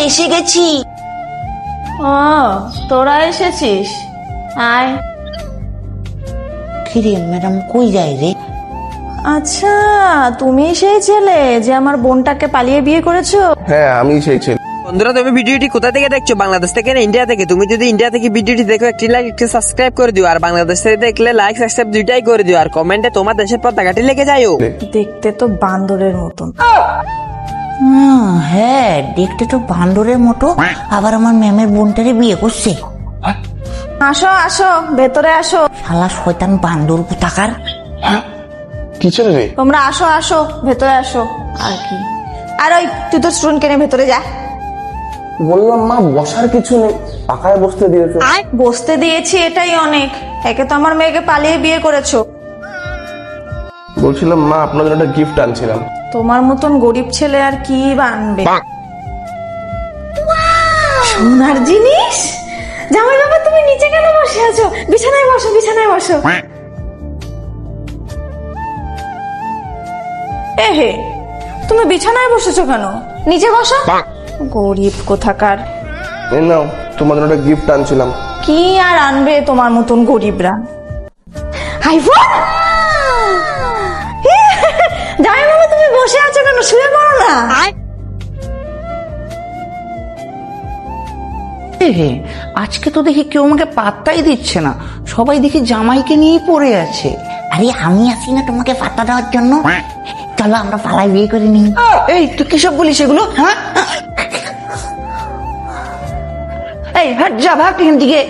এসে গেছি। ও তোরা এসেছিস, আয়। কিরে ম্যাডাম কই যায় রে? আচ্ছা, তুমি সেই ছেলে যে আমার বোনটাকে পালিয়ে বিয়ে করেছো? হ্যাঁ আমি সেই ছেলে। বন্ধুরা, তুমি ভিডিওটি কোথা থেকে দেখছো? বাংলাদেশ থেকে না ইন্ডিয়া থেকে? তুমি যদি ইন্ডিয়া থেকে ভিডিওটি দেখো, একটি লাইক একটি সাবস্ক্রাইব করে দিও। আর বাংলাদেশ থেকে দেখলে লাইক সাবস্ক্রাইব দুইটাই করে দিও। আর কমেন্টে তোমার দেশের পতাকাটি লিখে যাইও। দেখতে তো বান্দরের মতন। হ্যাঁ দেখতে তো বান্দরের মতো, আবার আমার ম্যামের বোনটারে বিয়ে করছে। আসো আসো, ভেতরে আসো। শালা শয়তান বান্দর কোথাকার। কি ছেলে রে? তোমরা আসো আসো, ভেতরে আসো। আর কি, আর ওই তুই তো স্টুডেন্ট কেনে ভেতরে যা। বললাম মা বসার কিছু নেই, পাকায় বসতে দিয়েছে। বসতে দিয়েছি এটাই অনেক। একে তো আমার মেয়েকে পালিয়ে বিয়ে করেছো। বলছিলাম মা আপনার জন্য একটা গিফট আনছিলাম। তোমার মতন গরিব ছেলে আর কি বানবে? সোনার জিনিস? জামাই বাবা তুমি নিচে কেন বসে আছো? বিছানায় বসো, বিছানায় বসো। এহে, তুমি বিছানায় বসেছো কেন? নিচে বসো। গরিব কোথাকার। এই নাও তোমার জন্য একটা গিফট আনছিলাম। কি আর আনবে তোমার মতন গরিবরা? আইফোন? জামাই বাবা তুমি বসে আছো কেন? শুয়ে পড়ো না। আজকে তো দেখি কেউ আমাকে পাত্তাই দিচ্ছে না, সবাই দেখি জামাইকে নিয়েই পড়ে আছে। আরে আমি আছি না তোমাকে পাত্তা দেওয়ার জন্য। চলো আমরা পালাই বিয়ে করে নিই। এই তুই কিসব বলিস এগুলো? হ্যাঁ, এই হাট যা, ভাগ এখান থেকে।